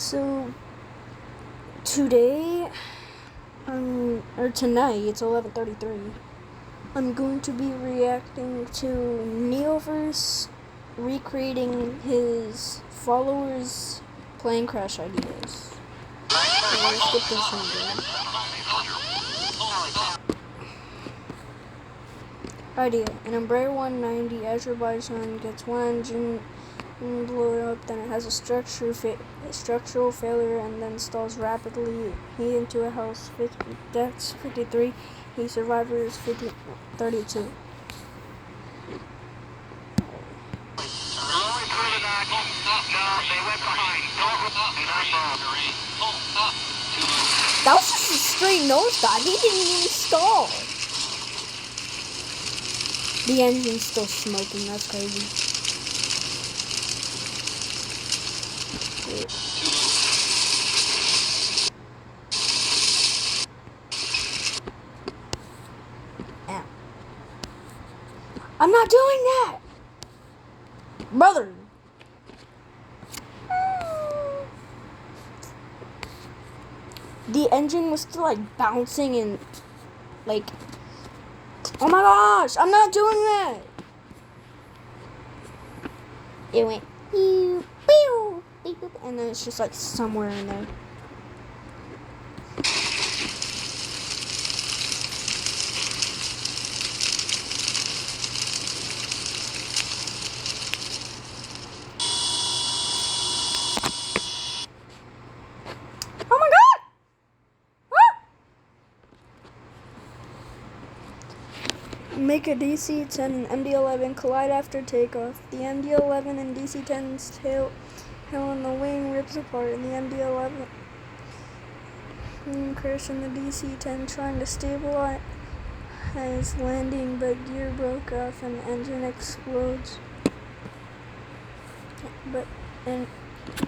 So today, or tonight, it's 11:33. I'm going to be reacting to Nioverse recreating his followers' plane crash ideas. So let's get this one going. Idea: an Embraer 190 Azerbaijan gets one engine blown up, then it has a structural failure and then stalls rapidly. He into a house. Deaths 53. He survivors 32. That was just a straight nosedive. He didn't even stall. The engine's still smoking. That's crazy. Ow. I'm not doing that, brother. The engine was still like bouncing and like, oh my gosh, I'm not doing that. It went pew, pew, pew, pew, and then it's just like somewhere in there. Oh my god! Make a DC-10 and MD-11 collide after takeoff. The MD-11 and DC-10's tail on the wing rips apart, and the MD-11 crash in the DC-10 trying to stabilize landing, but gear broke off and the engine explodes. The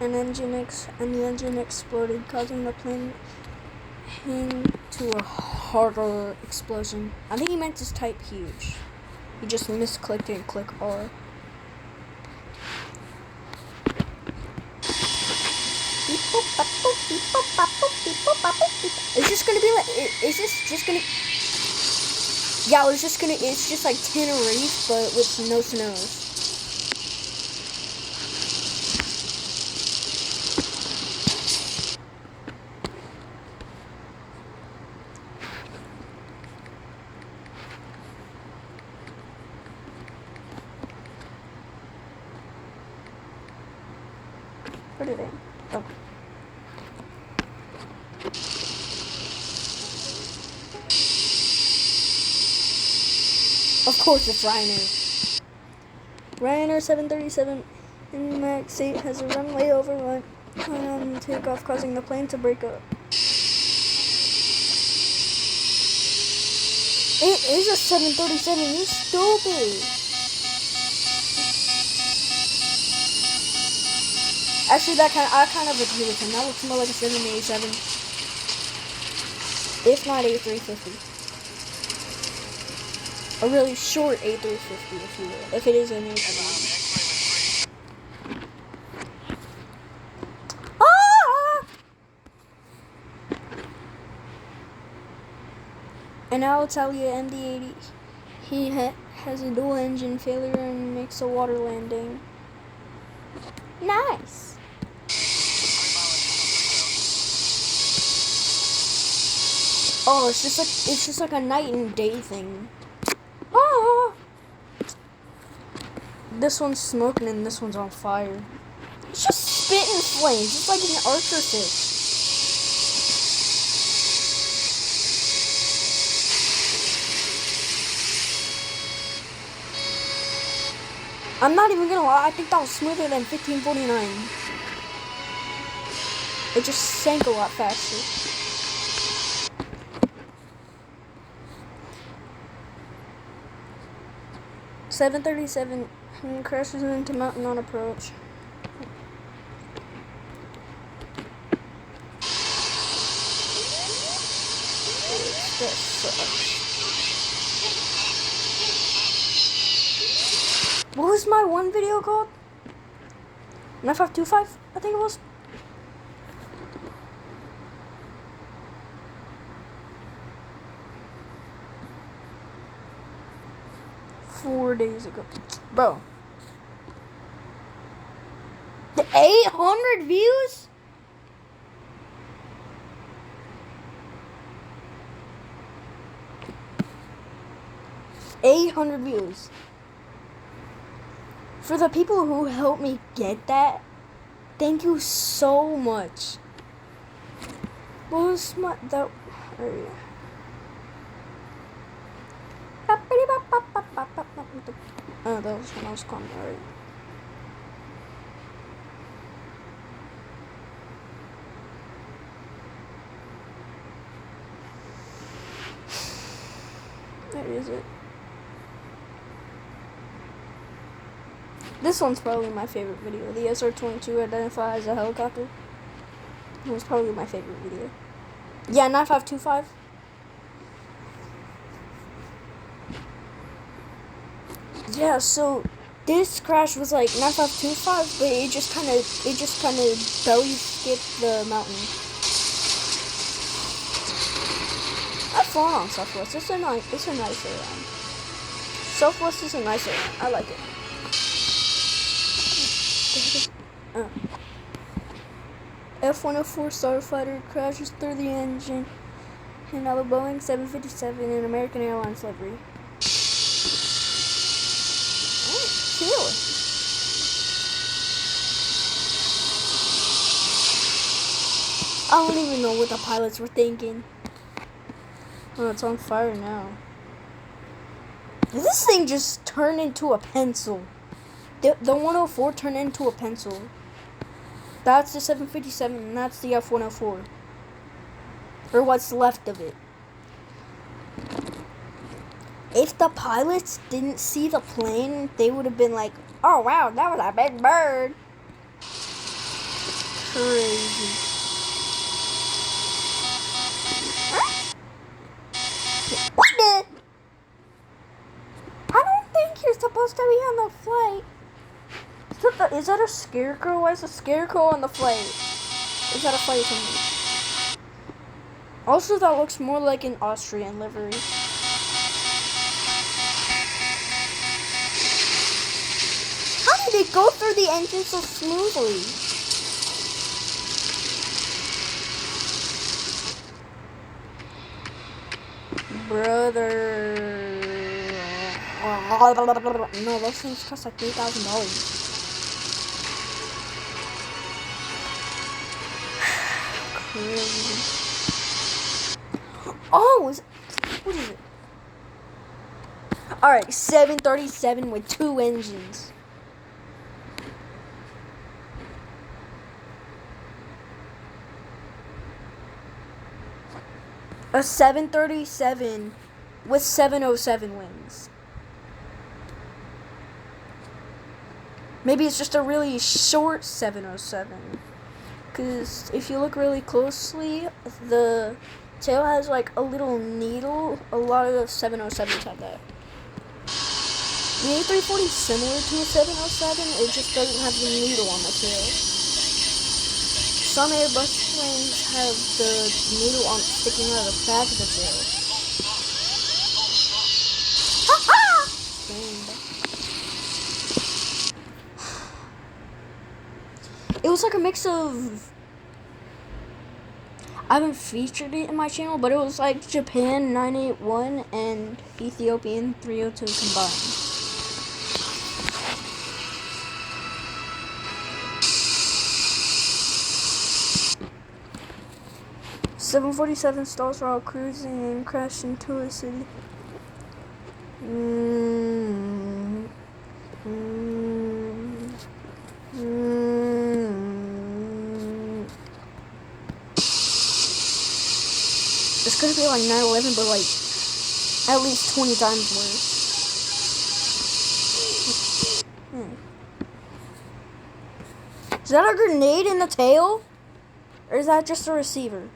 engine exploded, causing the plane to a harder explosion. I think he meant to type huge. He just misclicked it and click R. It's just gonna be like, is this just gonna, yeah, it's just like Tenerife, but with no snows. Put it in. Oh. Of course it's Ryanair. Ryanair 737 in MAX 8 has a runway overrun on takeoff, causing the plane to break up. It is a 737, you stupid! Actually, I kind of agree with him. That looks more like a 787. If not A350. A really short A350, if you will. If it is an A350. Ah! And now Italia MD-80. He has a dual engine failure and makes a water landing. Nice. Oh, it's just like a night and day thing. Ah! This one's smoking and this one's on fire. It's just spitting flames. It's like an archer fish. I'm not even gonna lie, I think that was smoother than 1549. It just sank a lot faster. .737 crashes into mountain on approach. That sucks. What was my one video called? 9525, I think it was. 4 days ago. Bro. The 800 views? $800 views. For the people who helped me get that, thank you so much. What was my that? Oh, that was when I was calling. Alright. Where is it? This one's probably my favorite video. The SR-22 identified as a helicopter. It was probably my favorite video. Yeah, 9525. Yeah, so this crash was like 9525, but it just kind of belly skipped the mountain. I've flown on Southwest. It's a nice airline. Southwest is a nice airline. I like it. F-104 Starfighter crashes through the engine in a Boeing 757 in American Airlines livery. Chill. I don't even know what the pilots were thinking. Oh, it's on fire now. This thing just turned into a pencil. The 104 turned into a pencil. That's the 757 and that's the F-104. Or what's left of it. If the pilots didn't see the plane, they would have been like, oh wow, that was a big bird. Crazy. What the? I don't think you're supposed to be on the flight. Is that a scarecrow? Why is a scarecrow on the flight? Is that a flight attendant? Also, that looks more like an Austrian livery. How did it go through the engine so smoothly? Brother. No, those things cost like $3,000. Oh, what is it? Alright, 737 with 2 engines. A 737 with 707 wings. Maybe it's just a really short 707. Because if you look really closely, the tail has like a little needle. A lot of the 707s have that. The A340 is similar to a 707, it just doesn't have the needle on the tail. Some Airbus planes have the needle sticking out of the back of the tail. It was like a mix of, I haven't featured it in my channel, but it was like Japan 981 and Ethiopian 302 combined. .747 stalls while cruising and crashed into a city. It's gonna be like 9/11, but like at least 20 times worse. Is that a grenade in the tail? Or is that just a receiver?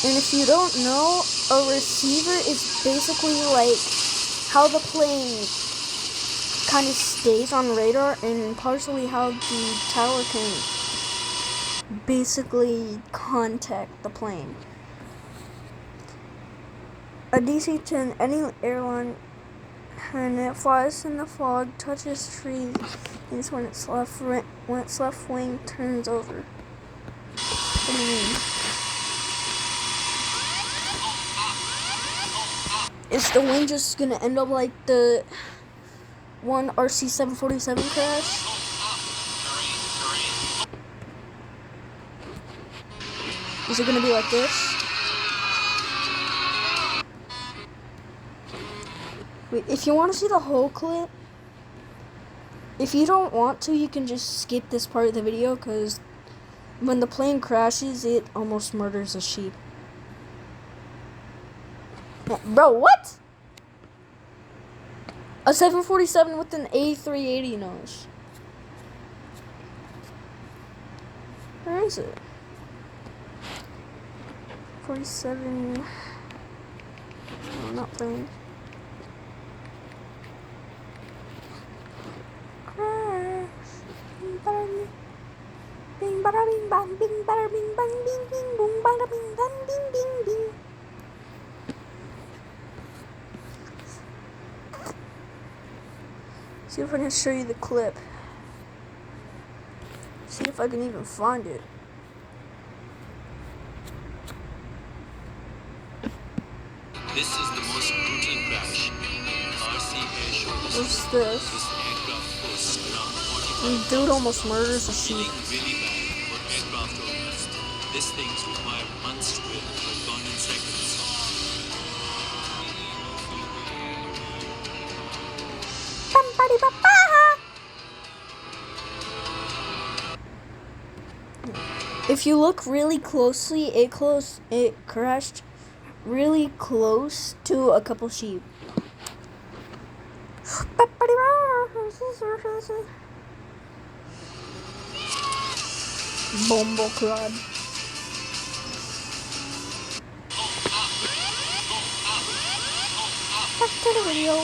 And if you don't know, a receiver is basically like how the plane kind of stays on radar and partially how the tower can basically contact the plane. A DC-10, any airline And it flies in the fog, touches trees, and when its left wing turns over. What do you mean? Is the wing just gonna end up like the one RC-747 crash? Is it gonna be like this? Wait, if you want to see the whole clip, if you don't want to, you can just skip this part of the video, because when the plane crashes, it almost murders a sheep. Bro, what? A 747 with an A380 nose. Where is it? 47. No, not plane. Crash. Bing bada bing bang bing bada bing bang bing bing boom bada bing bang bing bing bing. See if I can show you the clip. See if I can even find it. This is the most brutal crash. RC Air shows. What's this? This aircraft costs around 40. Dude almost murders a sheep. Really bad for aircraft owners. These things require months to build, but gone in seconds. If you look really closely, it crashed really close to a couple sheep. Bumbleclad. Back to the video.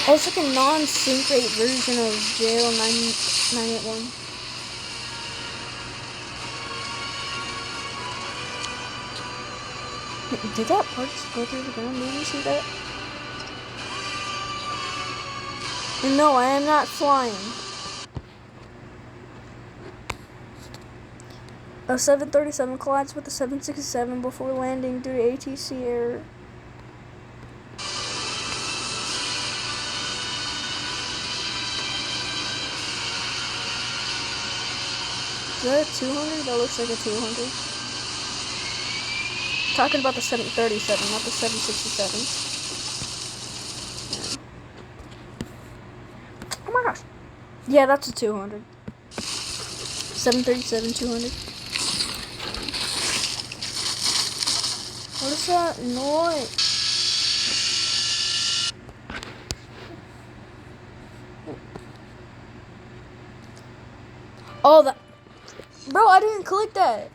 Oh, it's like a non-sync rate version of JL 981. Did that part just go through the ground? Did you see that? No, I am not flying. A 737 collides with a 767 before landing due to ATC error. Is that a 200? That looks like a 200. Talking about the 737, not the 767. Yeah. Oh my gosh. Yeah, that's a 200. 737, 200. What is that noise? Oh, that. Bro, I didn't click that.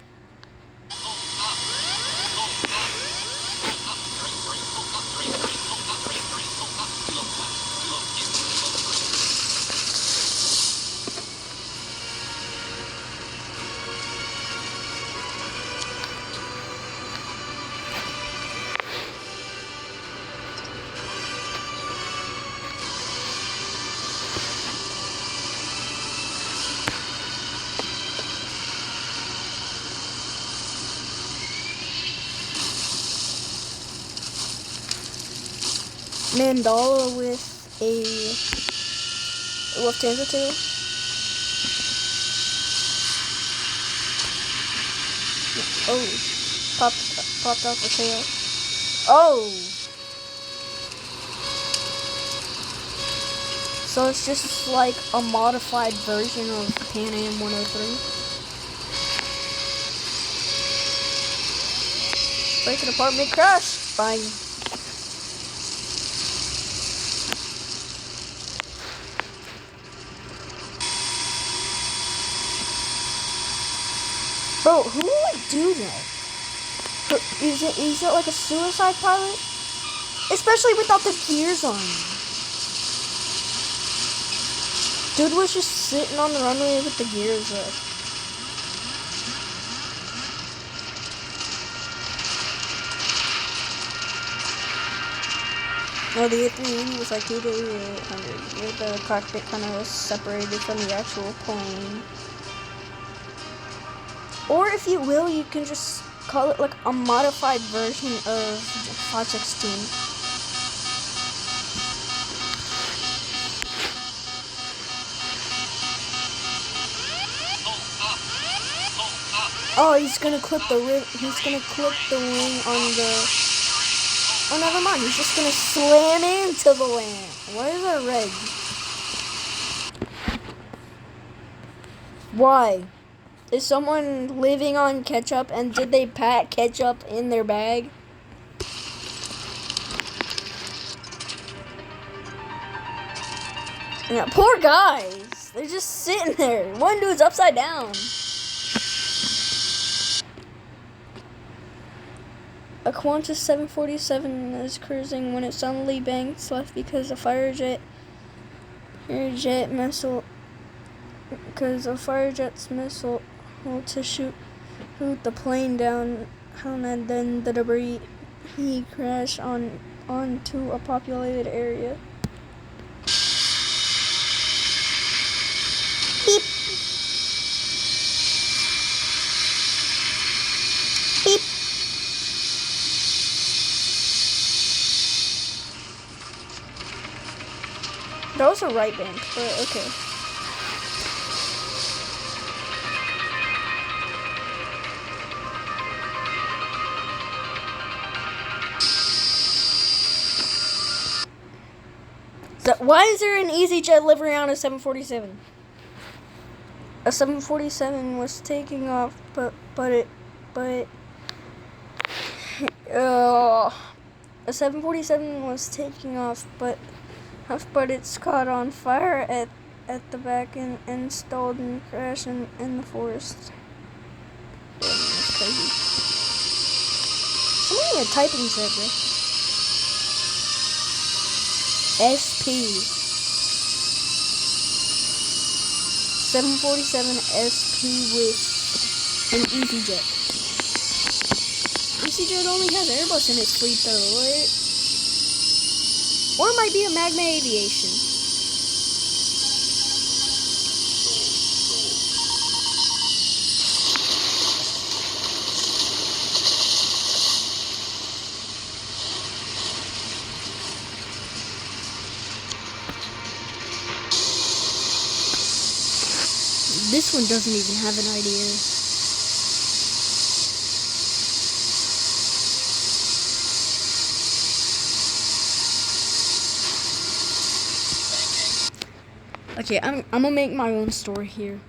Mandala with a Lufthansa tail. Oh, popped out the tail. Oh, so it's just like a modified version of Pan Am 103. Break it apart, make crash. Bye. Bro, who would do that? Is it like a suicide pilot? Especially without the gears on. Dude was just sitting on the runway with the gears up. No, the A380 was like 2,800. With the cockpit kind of separated from the actual plane. Or if you will, you can just call it like a modified version of 516. Oh, he's gonna clip the wing on the. Oh, never mind. He's just gonna slam into the land. Why is that red? Why? Is someone living on ketchup, and did they pack ketchup in their bag? Yeah, poor guys. They're just sitting there. One dude's upside down. A Qantas 747 is cruising when it suddenly banks left because a firejet's missile to shoot the plane down, and then the debris crashed onto a populated area. Beep. Beep. That was a right bank, but okay. So why is there an EasyJet livery on a 747? A 747 was taking off, a 747 was taking off, but it's caught on fire at the back and stalled and crashed in the forest. Yeah, that's crazy. Somebody need a typing server. SP 747 SP with an EasyJet. EasyJet only has Airbus in its fleet though, right? Or it might be a Magna Aviation. This one doesn't even have an idea. Okay, I'm gonna make my own story here.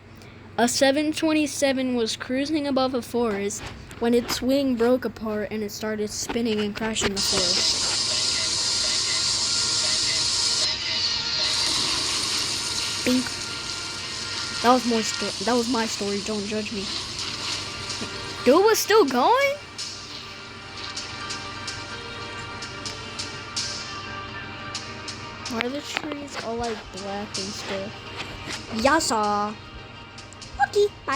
A 727 was cruising above a forest when its wing broke apart and it started spinning and crashing the forest. Bink. That was my story. Don't judge me. Dude was still going? Why are the trees all like black and stuff? Yasa. Okay, bye.